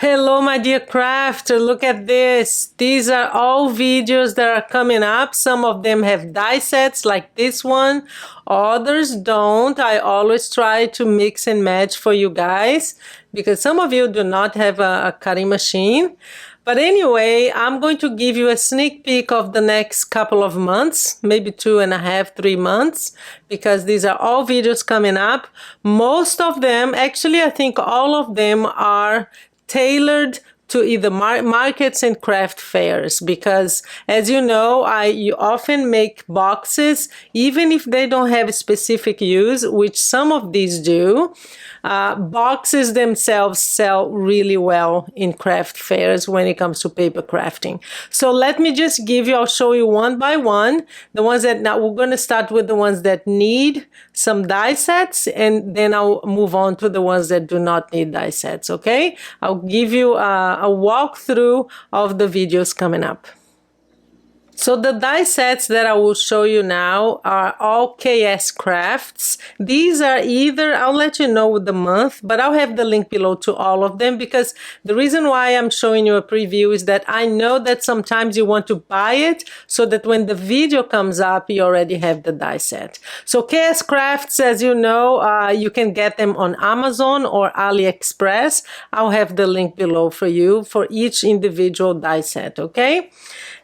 Hello, my dear crafter. Look at this. These are all videos that are coming up. Some of them have die sets like this one. Others don't. I always try to mix and match for you guys because some of you do not have a cutting machine. But anyway, I'm going to give you a sneak peek of the next couple of months, maybe 2.5, 3 months, because these are all videos coming up. Most of them, actually, I think all of them are tailored to either markets and craft fairs, because as you know, you often make boxes even if they don't have a specific use, which some of these do. Boxes themselves sell really well in craft fairs when it comes to paper crafting. So let me just I'll show you one by one. The ones that, now we're going to start with the ones that need some die sets, and then I'll move on to the ones that do not need die sets, okay? I'll give you a walkthrough of the videos coming up. So the die sets that I will show you now are all KS Crafts. These are either, I'll let you know with the month, but I'll have the link below to all of them, because the reason why I'm showing you a preview is that I know that sometimes you want to buy it so that when the video comes up, you already have the die set. So KS Crafts, as you know, you can get them on Amazon or AliExpress. I'll have the link below for you for each individual die set, okay?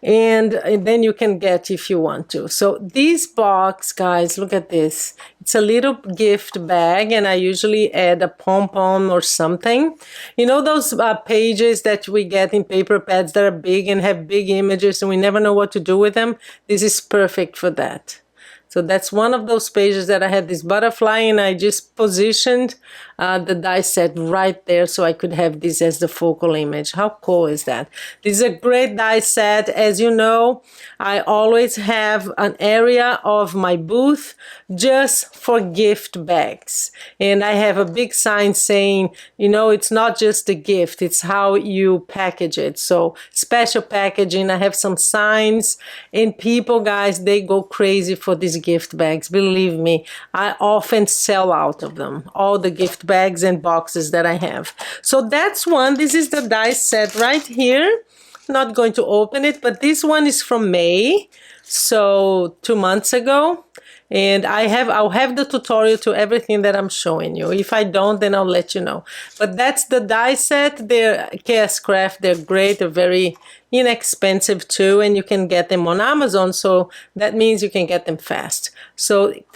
And then you can get if you want to. So this box, guys, look at this. It's a little gift bag, and I usually add a pom-pom or something. You know those pages that we get in paper pads that are big and have big images and we never know what to do with them? This is perfect for that. So that's one of those pages that I had this butterfly, and I just positioned the die set right there so I could have this as the focal image. How cool is that? This is a great die set. As you know, I always have an area of my booth just for gift bags. And I have a big sign saying, you know, it's not just a gift, it's how you package it. So special packaging. I have some signs, and people, guys, they go crazy for these gift bags. Believe me, I often sell out of them, all the gift bags and boxes that I have. So that's one. This is the die set right here. Not going to open it, but this one is from May, so 2 months ago. And I'll have the tutorial to everything that I'm showing you. If I don't, then I'll let you know. But that's the die set. They're KS Craft. They're great. They're very inexpensive too, and you can get them on Amazon. So that means you can get them fast. So it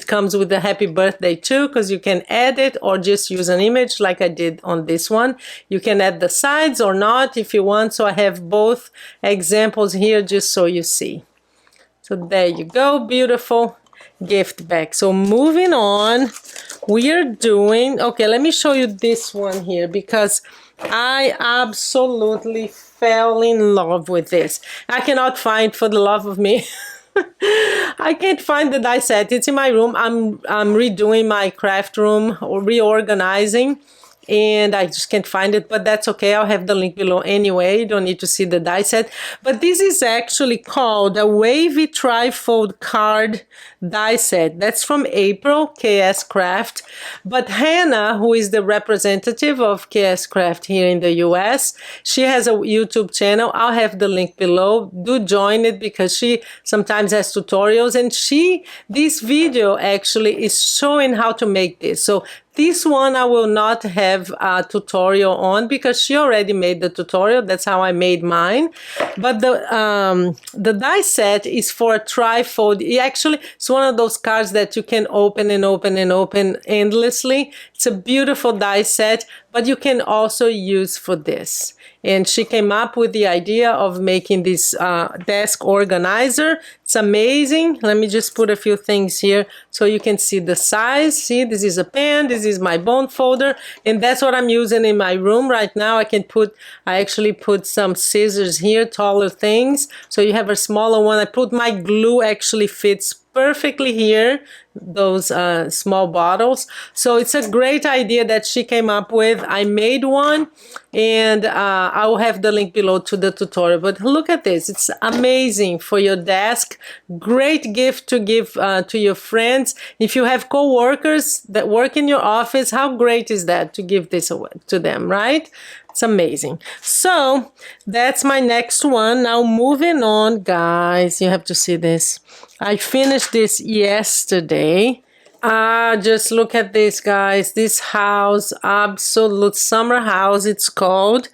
comes with a happy birthday too, because you can add it or just use an image like I did on this one. You can add the sides or not if you want. So I have both examples here just so you see. So there you go. Beautiful gift bag. So moving on, we are doing, okay, let me show you this one here, because I absolutely fell in love with this. I cannot find, for the love of me, I can't find the die set. It's in my room. I'm redoing my craft room or reorganizing, and I just can't find it, but that's okay. I'll have the link below anyway. You don't need to see the die set. But this is actually called a wavy trifold card die set. That's from April, KS Craft. But Hannah, who is the representative of KS Craft here in the US, she has a YouTube channel. I'll have the link below. Do join it, because she sometimes has tutorials, and this video actually is showing how to make this. So this one I will not have a tutorial on because she already made the tutorial. That's how I made mine. But the die set is for a trifold. It's one of those cards that you can open and open and open endlessly. It's a beautiful die set, but you can also use for this. And she came up with the idea of making this desk organizer. It's amazing. Let me just put a few things here so you can see the size. See, this is a pen, this is my bone folder, and that's what I'm using in my room right now. I actually put some scissors here, taller things. So you have a smaller one. I put my glue, actually fits perfectly here. those small bottles. So it's a great idea that she came up with. I made one, and I will have the link below to the tutorial. But look at this. It's amazing for your desk. Great gift to give to your friends. If you have co-workers that work in your office, how great is that to give this away to them, right? It's amazing. So that's my next one. Now moving on, guys, you have to see this. I finished this yesterday. Just look at this, guys. This house, absolute summer house, it's called.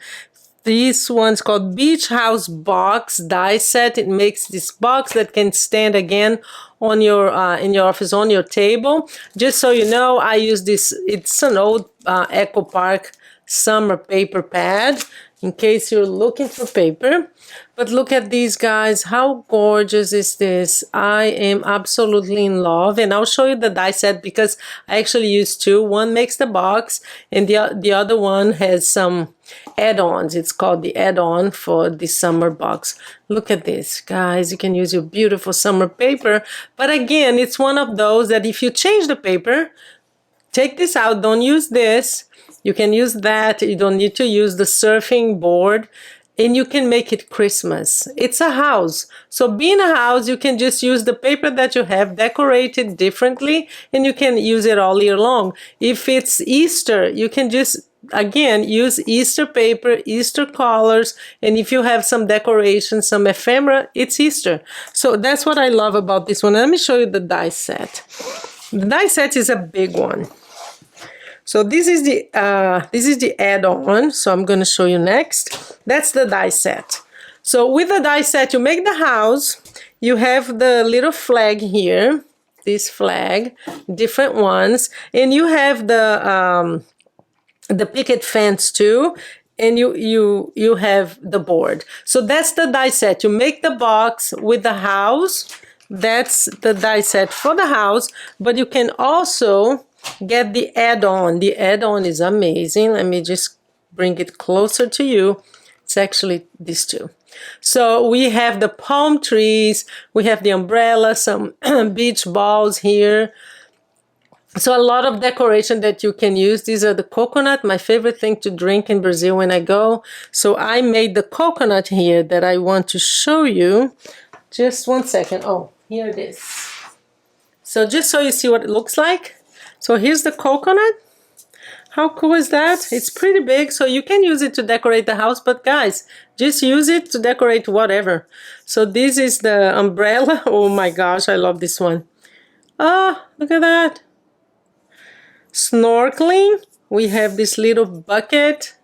This one's called Beach House Box Die Set. It makes this box that can stand again on your in your office, on your table. Just so you know, I use this. It's an old Echo Park summer paper pad in case you're looking for paper. But look at these, guys. How gorgeous is this? I am absolutely in love, and I'll show you the die set because I actually use two. One makes the box, and the other one has some add-ons. It's called the add-on for the summer box. Look at this, guys. You can use your beautiful summer paper, but again, it's one of those that if you change the paper, take this out, don't use this. You can use that. You don't need to use the surfing board, and you can make it Christmas. It's a house. So being a house, you can just use the paper that you have, decorate it differently, and you can use it all year long. If it's Easter, you can just, again, use Easter paper, Easter colors, and if you have some decoration, some ephemera, it's Easter. So that's what I love about this one. Let me show you the die set. The die set is a big one. So this is the add-on. So I'm going to show you next. That's the die set. So with the die set, you make the house. You have the little flag here, this flag, different ones, and you have the picket fence too. And you have the board. So that's the die set. You make the box with the house. That's the die set for the house. But you can also get the add-on. The add-on is amazing. Let me just bring it closer to you. It's actually these two. So we have the palm trees, we have the umbrella, some beach balls here. So a lot of decoration that you can use. These are the coconut, my favorite thing to drink in Brazil when I go. So I made the coconut here that I want to show you. Just one second. Oh, here it is. So just so you see what it looks like. So here's the coconut. How cool is that? It's pretty big, so you can use it to decorate the house, but guys, just use it to decorate whatever. So this is the umbrella. Oh my gosh, I love this one. Ah, look at that. Snorkeling. We have this little bucket.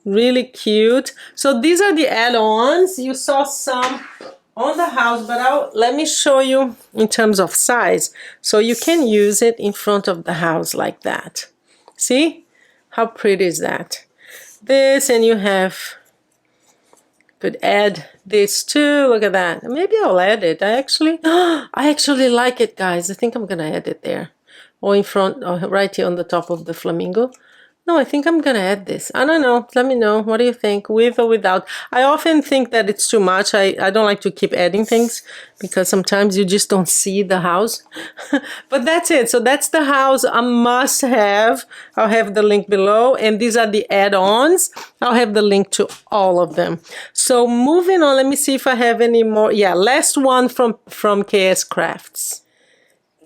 Really cute. So these are the add-ons. You saw some on the house, but let me show you in terms of size. So you can use it in front of the house like that. See? How pretty is that? This, and you could add this too. Look at that. Maybe I'll add it. I actually like it, guys. I think I'm gonna add it there. Or in front, or right here on the top of the flamingo. No, I think I'm gonna add this. I don't know. Let me know. What do you think? With or without? I often think that it's too much. I don't like to keep adding things because sometimes you just don't see the house. But that's it. So that's the house. A must have. I'll have the link below. And these are the add-ons. I'll have the link to all of them. So moving on, let me see if I have any more. Yeah, last one from KS Crafts.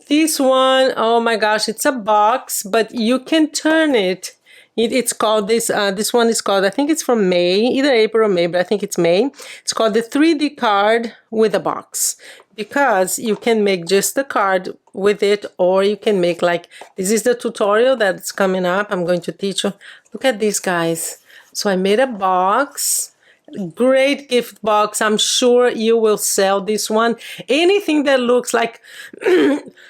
This one, oh my gosh, it's a box, but you can turn it. It's called this one is called, I think it's from May, either April or May, but I think it's May. It's called the 3D card with a box, because you can make just the card with it, or you can make like, this is the tutorial that's coming up. I'm going to teach you. Look at these, guys. So I made a box. Great gift box. I'm sure you will sell this one. Anything that looks like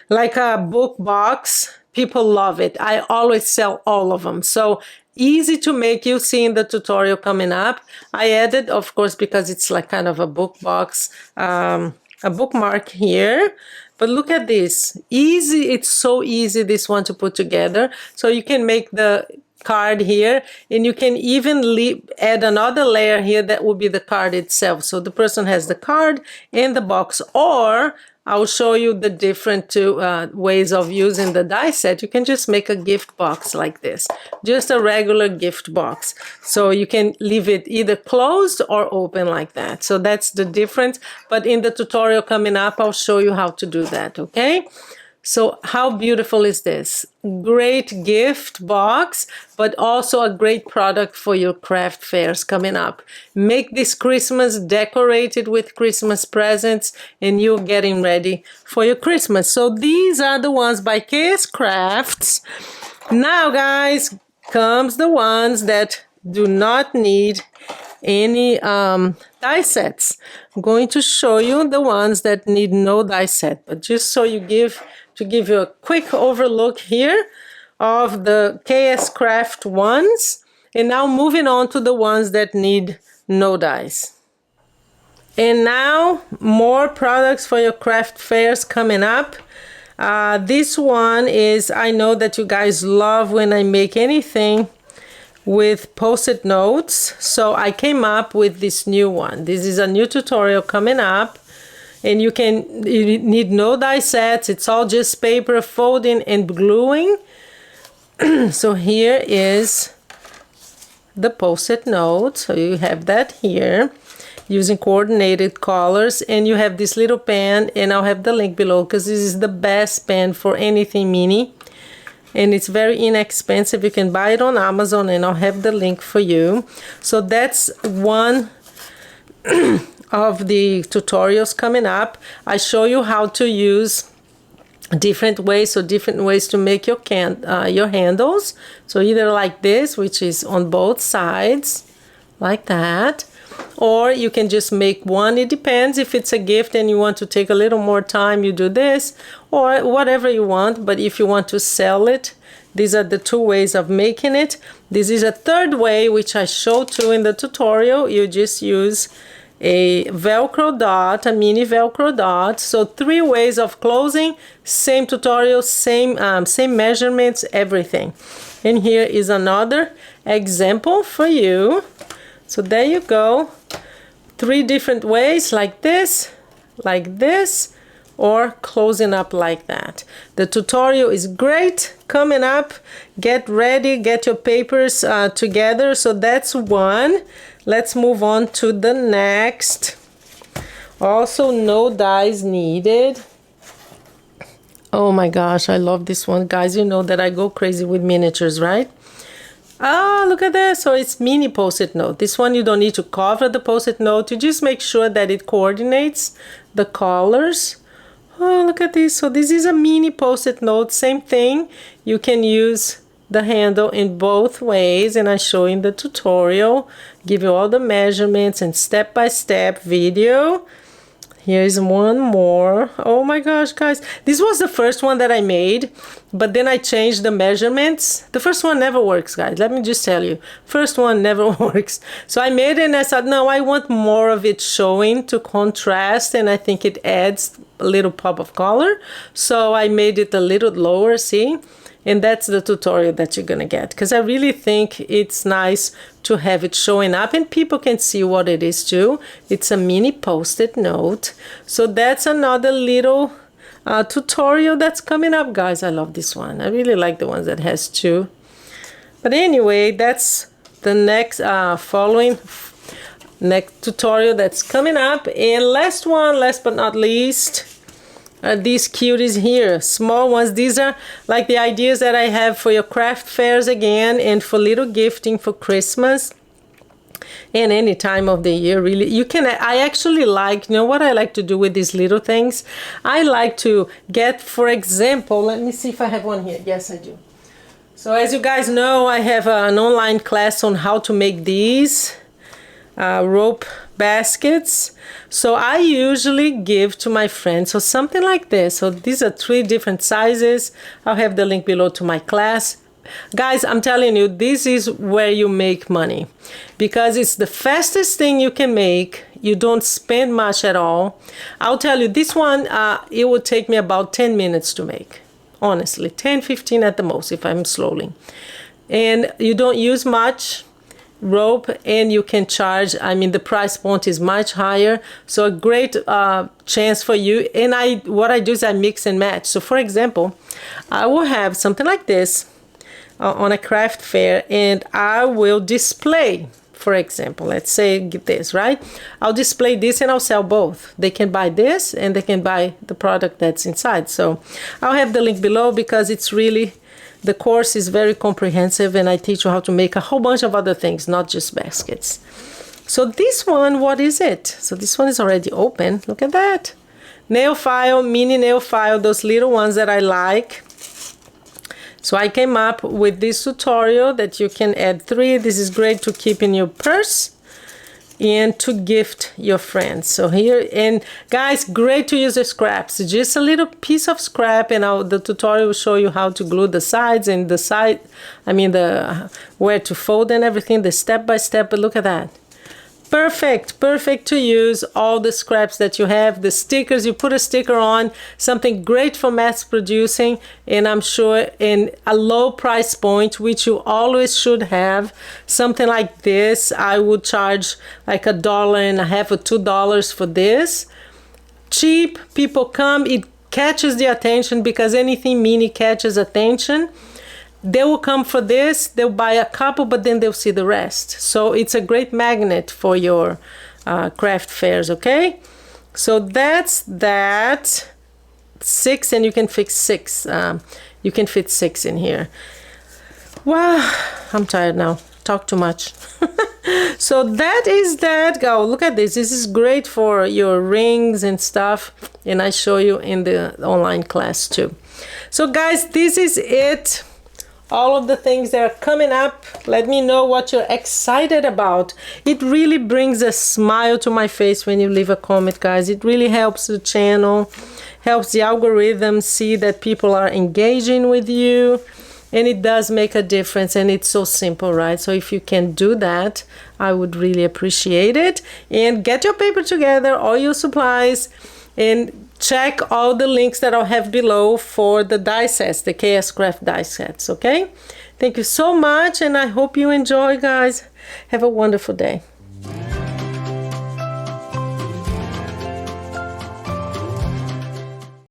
like a book box, people love it. I always sell all of them. So easy to make. You'll see in the tutorial coming up. I added, of course, because it's like kind of a book box, a bookmark here. But look at this. Easy. It's so easy, this one, to put together. So you can make the card here, and you can even add another layer here that will be the card itself. So the person has the card and the box, or I'll show you the different two ways of using the die set. You can just make a gift box like this, just a regular gift box. So you can leave it either closed or open like that. So that's the difference. But in the tutorial coming up, I'll show you how to do that, okay? So how beautiful is this? Great gift box, but also a great product for your craft fairs coming up. Make this Christmas decorated with Christmas presents and you're getting ready for your Christmas. So these are the ones by KS Crafts. Now guys, comes the ones that do not need any die sets. I'm going to show you the ones that need no die set, but just so you give you a quick overlook here of the KS Craft ones. And now moving on to the ones that need no dies. And now more products for your craft fairs coming up. This one is, I know that you guys love when I make anything with post-it notes. So I came up with this new one. This is a new tutorial coming up. And you need no die sets. It's all just paper folding and gluing. So here is the post-it note. So you have that here using coordinated colors. And you have this little pen, and I'll have the link below because this is the best pen for anything mini. And it's very inexpensive. You can buy it on Amazon, and I'll have the link for you. So that's one of the tutorials coming up. I show you how to use different ways, so different ways to make your handles. So either like this, which is on both sides, like that, or you can just make one. It depends if it's a gift and you want to take a little more time, you do this, or whatever you want. But if you want to sell it, these are the two ways of making it. This is a third way, which I showed too in the tutorial. You just use a Velcro dot, a mini Velcro dot. So 3 ways of closing, same tutorial, same measurements, everything. And here is another example for you. So there you go. 3 different ways, like this, or closing up like that. The tutorial is great. Coming up, get ready, get your papers together. So that's one. Let's move on to the next. Also, no dies needed. Oh my gosh, I love this one. Guys, you know that I go crazy with miniatures, right? Oh, look at that. So it's mini post-it note. This one you don't need to cover the post-it note. You just make sure that it coordinates the colors. Oh, look at this. So this is a mini post-it note. Same thing. You can use the handle in both ways, and I show in the tutorial, give you all the measurements and step-by-step video. Here's one more. Oh my gosh, guys, this was the first one that I made, but then I changed the measurements. The first one never works, guys, let me just tell you. First one never works. So I made it and I said, no, I want more of it showing to contrast, and I think it adds a little pop of color. So I made it a little lower, see? And that's the tutorial that you're gonna get, because I really think it's nice to have it showing up and people can see what it is too. It's a mini post-it note. So that's another little tutorial that's coming up, guys. I love this one. I really like the ones that has 2. But anyway, that's the next next tutorial that's coming up. And last one, last but not least, these cuties here, small ones. These are like the ideas that I have for your craft fairs again, and for little gifting for Christmas and any time of the year, really. You can, I actually like, you know what I like to do with these little things? I like to get, for example, let me see if I have one here. Yes, I do. So as you guys know, I have an online class on how to make these rope baskets. So I usually give to my friends, so something like this. So these are 3 different sizes. I'll have the link below to my class. Guys, I'm telling you, this is where you make money, because it's the fastest thing you can make. You don't spend much at all. I'll tell you, this one, it would take me about 10 minutes to make. Honestly, 10, 15 at the most if I'm slowly. And you don't use much. rope, and you can charge, I mean, the price point is much higher, so a great chance for you. And what I do is I mix and match. So for example, I will have something like this on a craft fair, and I will display, for example, let's say this, right? I'll display this and I'll sell both. They can buy this and they can buy the product that's inside. So I'll have the link below, because it's really, the course is very comprehensive, and I teach you how to make a whole bunch of other things, not just baskets. So this one, what is it? So this one is already open. Look at that. Nail file, mini nail file, those little ones that I like. So I came up with this tutorial that you can add 3. This is great to keep in your purse and to gift your friends. So here, and guys, great to use the scraps. Just a little piece of scrap, and the tutorial will show you how to glue the sides and the side, I mean where to fold and everything, the step by step. But look at that. Perfect to use all the scraps that you have. The stickers, you put a sticker on, something great for mass producing, and I'm sure in a low price point, which you always should have. Something like this, I would charge like $1.50 or $2 for this. Cheap, people come, it catches the attention, because anything mini catches attention. They will come for this, they'll buy a couple, but then they'll see the rest. So it's a great magnet for your craft fairs, okay? So that's that. 6, and you can fit 6. You can fit 6 in here. Wow, I'm tired now. Talk too much. So that is that. Go look at this. This is great for your rings and stuff, and I show you in the online class too. So guys, this is it. All of the things that are coming up. Let me know what you're excited about. It really brings a smile to my face when you leave a comment, guys. It really helps the channel, helps the algorithm see that people are engaging with you, and it does make a difference, and it's so simple, right? So if you can do that, I would really appreciate it. And get your paper together, all your supplies, and check all the links that I'll have below for the die sets, the KS Craft die sets, okay? Thank you so much, and I hope you enjoy, guys. Have a wonderful day.